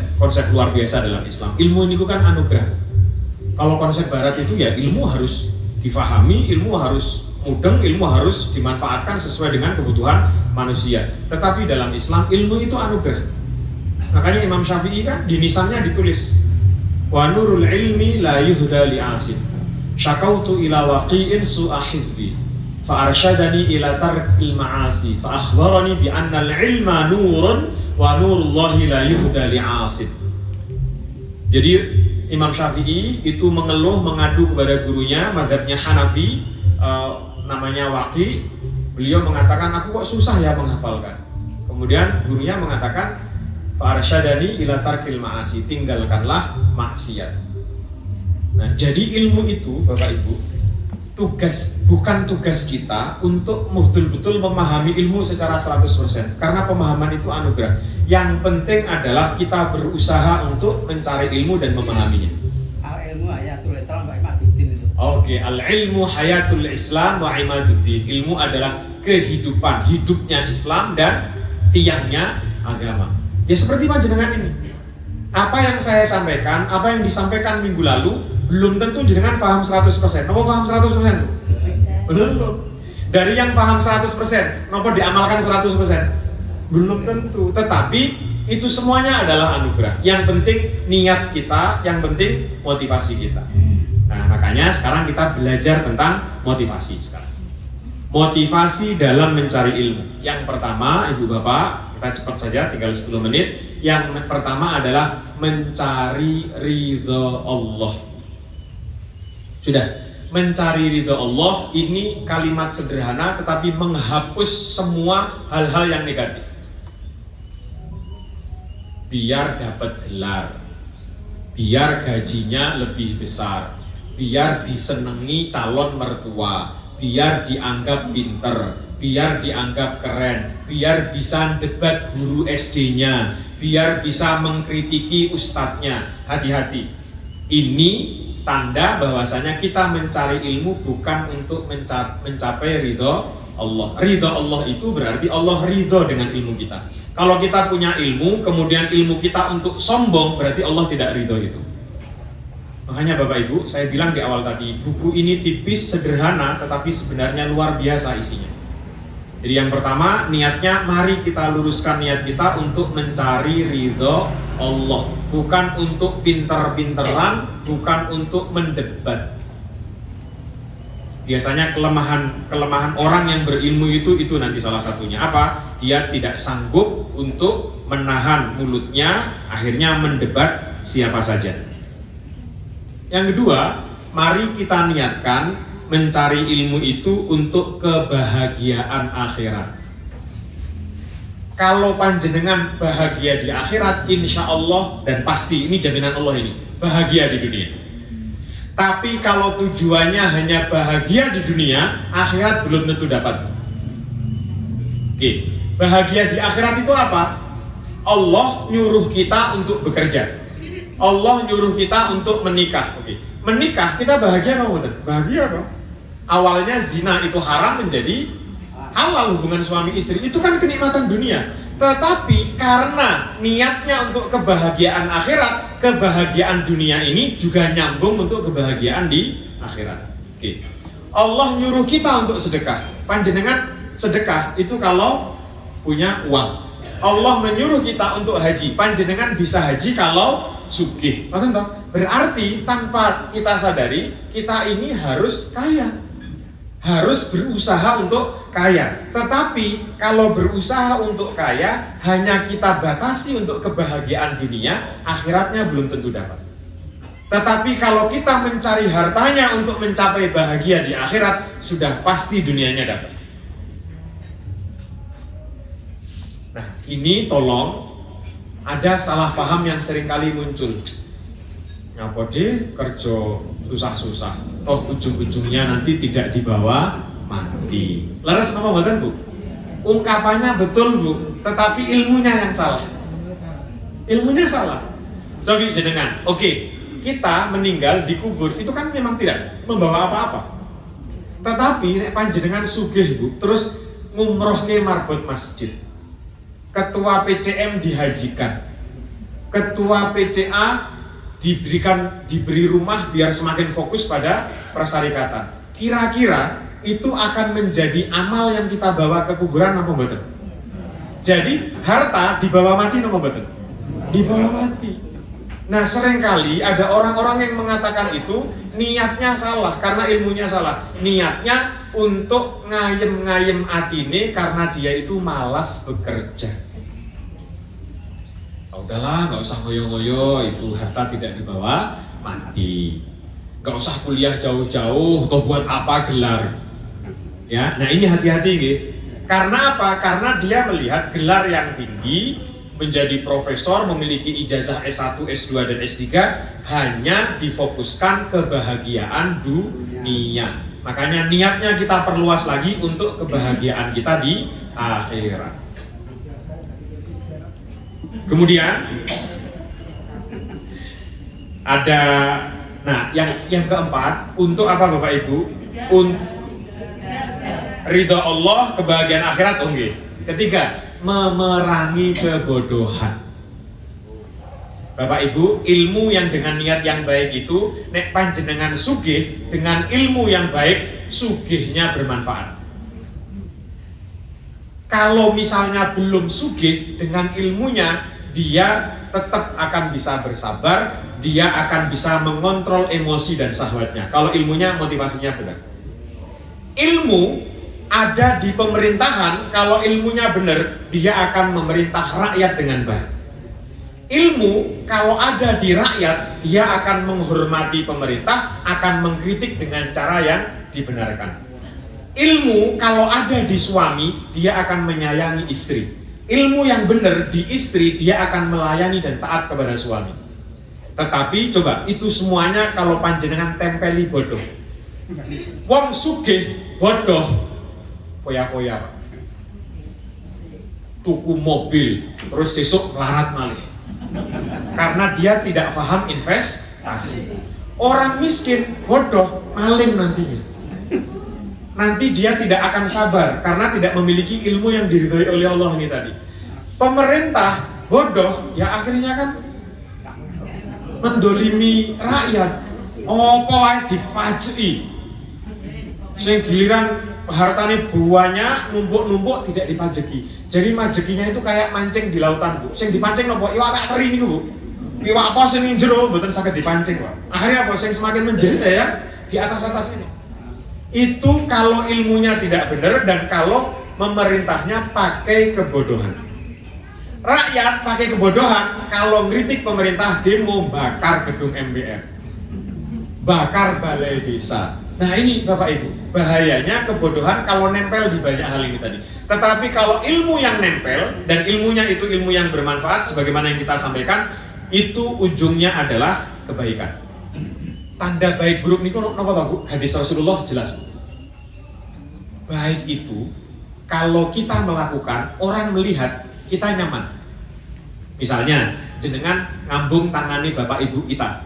luar biasa dalam Islam. Ilmu ini kan anugerah. Kalau konsep barat itu ya ilmu harus difahami, ilmu harus mudeng, ilmu harus dimanfaatkan sesuai dengan kebutuhan manusia. Tetapi dalam Islam ilmu itu anugerah. Makanya Imam Syafi'i kan di nisannya ditulis wa nurul ilmi la yuhda li asin syakautu ila waqi'in su'a hifzi fa arsyadani ila tarkil ma'asi fa akhbarani bi anna al-ilma nurun wa nurullahi la yuhda li asin. Jadi Imam Syafi'i itu mengeluh, mengadu kepada gurunya, mazhabnya Hanafi, namanya Waqi. Beliau mengatakan, aku kok susah ya menghafalkan. Kemudian gurunya mengatakan, fa'arsyadani ila tarkil ma'asi, tinggalkanlah maksiat. Nah, jadi ilmu itu, Bapak Ibu, bukan tugas kita untuk betul-betul memahami ilmu secara 100%. Karena pemahaman itu anugerah. Yang penting adalah kita berusaha untuk mencari ilmu dan memahaminya. Al-ilmu hayatul Islam wa imaduddin itu. Oke, al-ilmu hayatul Islam wa imaduddin. Ilmu adalah kehidupan, hidupnya Islam dan tiangnya agama. Ya seperti panjenengan ini. Apa yang saya sampaikan, apa yang disampaikan minggu lalu, belum tentu jenengan paham 100%. Nopo paham 100%? Belum. Dari yang paham 100%, nopo diamalkan 100%? Belum tentu, tetapi itu semuanya adalah anugerah. Yang penting niat kita, yang penting motivasi kita. Nah, makanya sekarang kita belajar tentang motivasi sekarang. Motivasi dalam mencari ilmu. Yang pertama, Ibu Bapak, kita cepat saja, tinggal 10 menit. Yang pertama adalah mencari ridho Allah. Sudah, mencari ridho Allah ini kalimat sederhana tetapi menghapus semua hal-hal yang negatif. Biar dapat gelar, biar gajinya lebih besar, biar disenangi calon mertua, biar dianggap pinter, biar dianggap keren, biar bisa debat guru SD-nya, biar bisa mengkritiki ustadznya. Hati-hati, ini tanda bahwasanya kita mencari ilmu bukan untuk mencapai ridho Allah. Ridho Allah itu berarti Allah ridho dengan ilmu kita. Kalau kita punya ilmu, kemudian ilmu kita untuk sombong, berarti Allah tidak ridho itu. Makanya Bapak Ibu, saya bilang di awal tadi, buku ini tipis, sederhana, tetapi sebenarnya luar biasa isinya. Jadi yang pertama, niatnya, mari kita luruskan niat kita untuk mencari ridho Allah. Bukan untuk pinter-pinteran, bukan untuk mendebat. Biasanya kelemahan orang yang berilmu itu nanti salah satunya apa? Dia tidak sanggup untuk menahan mulutnya, akhirnya mendebat siapa saja. Yang kedua, mari kita niatkan mencari ilmu itu untuk kebahagiaan akhirat. kalau panjenengan bahagia di akhirat, insya Allah dan pasti, ini jaminan Allah ini, bahagia di dunia. Tapi kalau tujuannya hanya bahagia di dunia, akhirat belum tentu dapat. Oke, bahagia di akhirat itu apa? Allah nyuruh kita untuk bekerja. Allah nyuruh kita untuk menikah. Oke, menikah kita bahagia dong, bahagia dong. Awalnya zina itu haram menjadi halal, hubungan suami istri itu kan kenikmatan dunia. Tetapi karena niatnya untuk kebahagiaan akhirat, kebahagiaan dunia ini juga nyambung untuk kebahagiaan di akhirat. Oke. Allah nyuruh kita untuk sedekah. Panjenengan sedekah itu kalau punya uang. Allah menyuruh kita untuk haji. Panjenengan bisa haji kalau sugih. Berarti tanpa kita sadari, kita ini harus kaya. Harus berusaha untuk kaya. Tetapi kalau berusaha untuk kaya hanya kita batasi untuk kebahagiaan dunia, akhiratnya belum tentu dapat. Tetapi kalau kita mencari hartanya untuk mencapai bahagia di akhirat, sudah pasti dunianya dapat. Nah, ini tolong, ada salah paham yang seringkali muncul. Ngapa deh kerja susah-susah, toh ujung-ujungnya nanti tidak dibawa mati. Leres apa mboten, Bu? Ungkapannya betul, Bu, tetapi ilmunya yang salah. Ilmunya salah. Coba jenengan, oke, kita meninggal dikubur itu kan memang tidak membawa apa-apa. Tetapi nek panjenengan sugih, Bu, terus ngumroh ke marbot masjid. Ketua PCM dihajikan. Ketua PCA diberi rumah biar semakin fokus pada persyarikatan. Kira-kira itu akan menjadi amal yang kita bawa ke kuburan apa mboten? Jadi harta dibawa mati apa mboten? Dibawa mati. Nah, seringkali ada orang-orang yang mengatakan itu niatnya salah karena ilmunya salah. Niatnya untuk ngayem-ngayem atine karena dia itu malas bekerja. Udahlah, nggak usah ngoyo-ngoyo, itu harta tidak dibawa mati. Nggak usah kuliah jauh-jauh, atau buat apa gelar? Ya, nah ini hati-hati nih. Karena apa? Karena dia melihat gelar yang tinggi, menjadi profesor, memiliki ijazah S1, S2 dan S3 hanya difokuskan kebahagiaan dunia. Makanya niatnya kita perluas lagi untuk kebahagiaan kita di akhirat. Kemudian ada, nah yang keempat, untuk apa Bapak Ibu? Ridho Allah, kebahagiaan akhirat, okay. Ketiga, memerangi kebodohan. Bapak Ibu, ilmu yang dengan niat yang baik itu, nek panjenengan sugih dengan ilmu yang baik, sugihnya bermanfaat. Kalau misalnya belum sugih dengan ilmunya, dia tetap akan bisa bersabar, dia akan bisa mengontrol emosi dan syahwatnya. Kalau ilmunya, motivasinya benar. Ilmu ada di pemerintahan, kalau ilmunya benar, dia akan memerintah rakyat dengan baik. Ilmu kalau ada di rakyat, dia akan menghormati pemerintah, akan mengkritik dengan cara yang dibenarkan. Ilmu kalau ada di suami, dia akan menyayangi istri. Ilmu yang benar di istri, dia akan melayani dan taat kepada suami. Tetapi coba, itu semuanya kalau panjenengan tempeli bodoh. Wong sugih bodoh, foya-foya, tuku mobil, terus sesuk larat malih. Karena dia tidak paham investasi. Orang miskin bodoh, maling nantinya. Nanti dia tidak akan sabar karena tidak memiliki ilmu yang diridhoi oleh Allah ini tadi. Pemerintah bodoh, ya akhirnya kan mendolimi rakyat. Apa wae dipajeki. Sing giliran hartane banyak, numpuk-numpuk tidak dipajeki. Jadi majekinya itu kayak mancing di lautan, Bu. Sing dipancing nopo? Iwak teri niku, Bu. Iwak apa sing ning jero mboten saged dipancing, Pak. Akhirnya apa? Sing semakin menjerit ya di atas-atas ini. Itu kalau ilmunya tidak benar dan kalau memerintahnya pakai kebodohan. Rakyat pakai kebodohan, kalau ngeritik pemerintah demo bakar gedung MPR, bakar balai desa, Nah ini Bapak Ibu, bahayanya kebodohan kalau nempel di banyak hal ini tadi. Tetapi kalau ilmu yang nempel, dan ilmunya itu ilmu yang bermanfaat, sebagaimana yang kita sampaikan, itu ujungnya adalah kebaikan. Tanda baik buruk ini apa tahu? Hadis Rasulullah jelas. Baik itu, kalau kita melakukan, orang melihat, kita nyaman. Misalnya, jenengan ngambung tangani Bapak Ibu kita.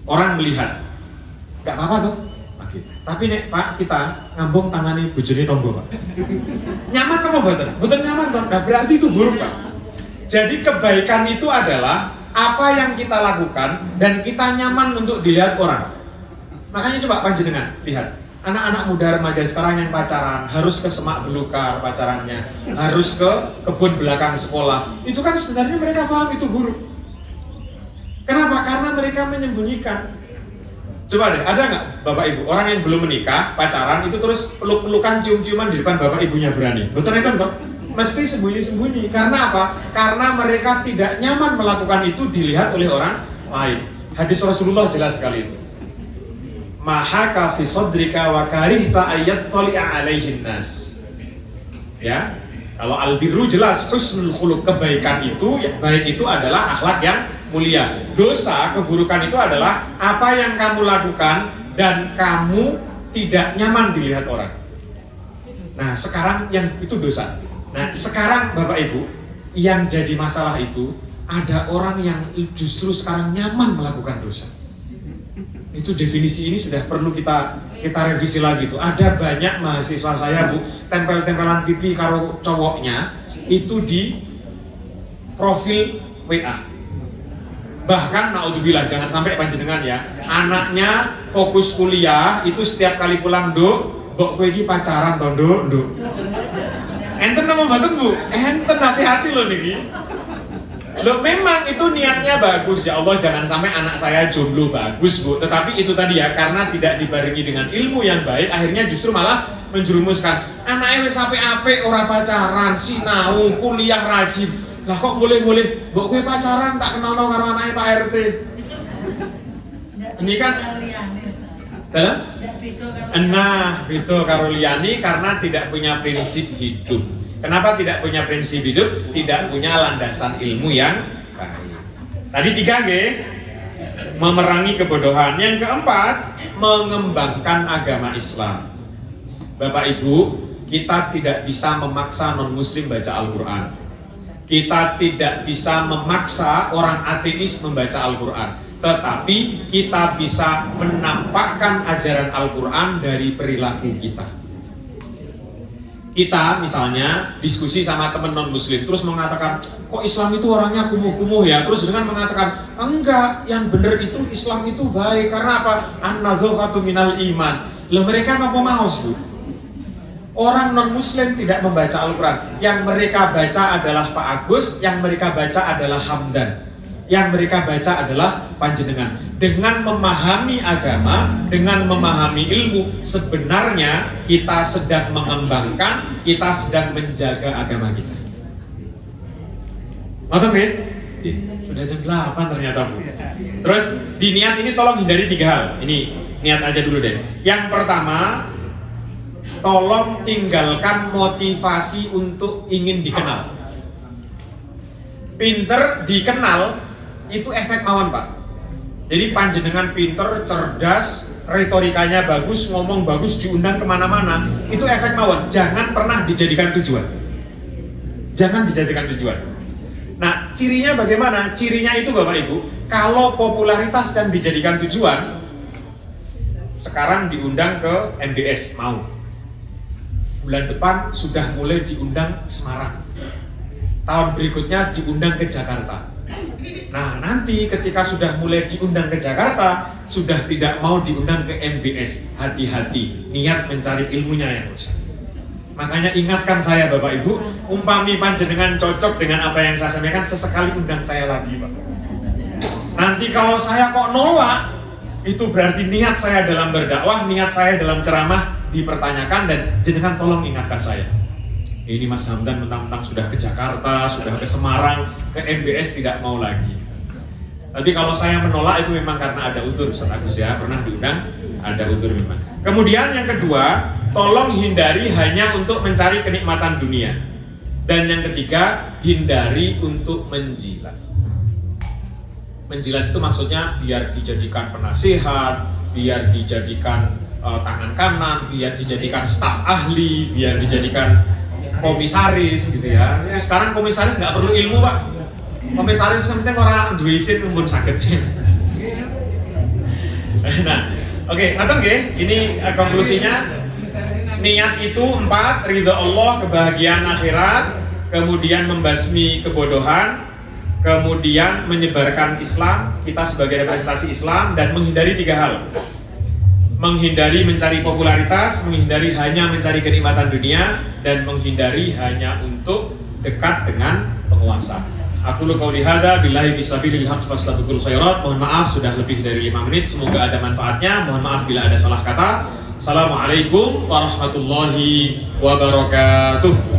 Orang melihat, gak apa-apa tuh. Tapi nek Pak kita ngambung tangani bojone tonggo Pak. Nyaman apa mboten? Mboten nyaman toh. Nah, berarti itu buruk Pak. Jadi kebaikan itu adalah apa yang kita lakukan dan kita nyaman untuk dilihat orang. Makanya coba panjenengan lihat anak-anak muda remaja sekarang yang pacaran harus ke semak belukar pacarannya, harus ke kebun belakang sekolah. Itu kan sebenarnya mereka paham itu buruk. Kenapa? Karena mereka menyembunyikan. Coba deh, ada nggak Bapak Ibu orang yang belum menikah, pacaran itu terus peluk-pelukan, cium-ciuman di depan Bapak Ibunya berani? Betul itu Pak? Mesti sembunyi-sembunyi. Karena apa? Karena mereka tidak nyaman melakukan itu dilihat oleh orang lain. Hadis Rasulullah jelas sekali itu. Mahaka fi sadrika wa karihta ayat toli'a alaihin nas. Ya, kalau albirru jelas husnul khuluq, kebaikan itu, ya, baik itu adalah akhlak yang mulia. Dosa, keburukan itu adalah apa yang kamu lakukan dan kamu tidak nyaman dilihat orang. Nah, sekarang yang itu dosa. Nah, sekarang Bapak Ibu, yang jadi masalah itu ada orang yang justru sekarang nyaman melakukan dosa. Itu definisi ini sudah perlu kita revisi lagi tuh. Ada banyak mahasiswa saya Bu, tempel-tempelan pipi karo cowoknya itu di profil WA. Bahkan naudzubillah, jangan sampai panjenengan ya, anaknya fokus kuliah itu setiap kali pulang, mbok kowe iki pacaran to, Nduk. Enten nama mboten Bu? Enten, hati-hati loh niki. Loh memang itu niatnya bagus, ya Allah jangan sampai anak saya jomblo, bagus Bu. Tetapi itu tadi ya, karena tidak dibarengi dengan ilmu yang baik, akhirnya justru malah menjerumuskan. Anaknya wis apik-apik ora pacaran, sinau, kuliah rajin. Lah kok boleh-boleh, mbok kowe pacaran tak kenal karo anaknya Pak RT. Ini kan dalam? Nah, beda karo liyane karena tidak punya prinsip hidup. Kenapa tidak punya prinsip hidup? Tidak punya landasan ilmu yang baik. Tadi 3G, memerangi kebodohan. Yang keempat, mengembangkan agama Islam. Bapak Ibu, kita tidak bisa memaksa non-muslim baca Al-Quran. Kita tidak bisa memaksa orang ateis membaca Al-Quran. Tetapi kita bisa menampakkan ajaran Al-Quran dari perilaku kita. Kita misalnya diskusi sama teman non-muslim, terus mengatakan, kok Islam itu orangnya kumuh-kumuh ya? Terus dengan mengatakan, enggak, yang benar itu Islam itu baik. Karena apa? An-nadhafatu minal iman. Loh mereka apa mau Bu? Orang non-muslim tidak membaca Al-Quran. Yang mereka baca adalah Pak Agus, yang mereka baca adalah Hamdan, yang mereka baca adalah panjenengan. Dengan memahami agama, dengan memahami ilmu, sebenarnya kita sedang mengembangkan, kita sedang menjaga agama kita. Ngerti nggih? Sudah jam 8 ternyata Bu. Terus di niat ini tolong hindari 3 hal. Ini niat aja dulu deh. Yang pertama, tolong tinggalkan motivasi untuk ingin dikenal. Pinter dikenal itu efek mawon Pak. Jadi panjenengan pinter, cerdas, retorikanya bagus, ngomong bagus, diundang kemana-mana, itu efek mawon. Jangan pernah dijadikan tujuan. Jangan dijadikan tujuan. Nah, cirinya bagaimana? Cirinya itu Bapak Ibu, kalau popularitas dan dijadikan tujuan, sekarang diundang ke MBS, mau. Bulan depan sudah mulai diundang Semarang. Tahun berikutnya diundang ke Jakarta. Nah, nanti ketika sudah mulai diundang ke Jakarta, sudah tidak mau diundang ke MBS. Hati-hati, niat mencari ilmunya yang rusak. Makanya ingatkan saya Bapak Ibu, umpami panjenengan cocok dengan apa yang saya sampaikan, sesekali undang saya lagi Pak. Nanti kalau saya kok nolak, itu berarti niat saya dalam berdakwah, niat saya dalam ceramah dipertanyakan, dan jenengan tolong ingatkan saya. Ini Mas Hamdan mentang-mentang sudah ke Jakarta, sudah ke Semarang, ke MBS tidak mau lagi. Tapi kalau saya menolak itu memang karena ada udzur, Ustaz Agus ya, pernah diundang, ada udzur memang. Kemudian yang kedua, tolong hindari hanya untuk mencari kenikmatan dunia. Dan yang ketiga, hindari untuk menjilat. Menjilat itu maksudnya biar dijadikan penasihat, biar dijadikan tangan kanan, biar dijadikan staf ahli, biar dijadikan komisaris gitu ya. Sekarang komisaris nggak perlu ilmu Pak. Komisaris penting orang duwe isin pun sakit. Nah, oke, ngaten nggih, ini konklusinya. Niat itu 4, ridha Allah, kebahagiaan akhirat, kemudian membasmi kebodohan, kemudian menyebarkan Islam, kita sebagai representasi Islam, dan menghindari 3 hal. Menghindari mencari popularitas, menghindari hanya mencari kenikmatan dunia, dan menghindari hanya untuk dekat dengan penguasa. Aku qauli hadza billahi fisabilil haqq fastabiqul khairat. Mohon maaf sudah lebih dari 5 menit, semoga ada manfaatnya. Mohon maaf bila ada salah kata. Assalamualaikum warahmatullahi wabarakatuh.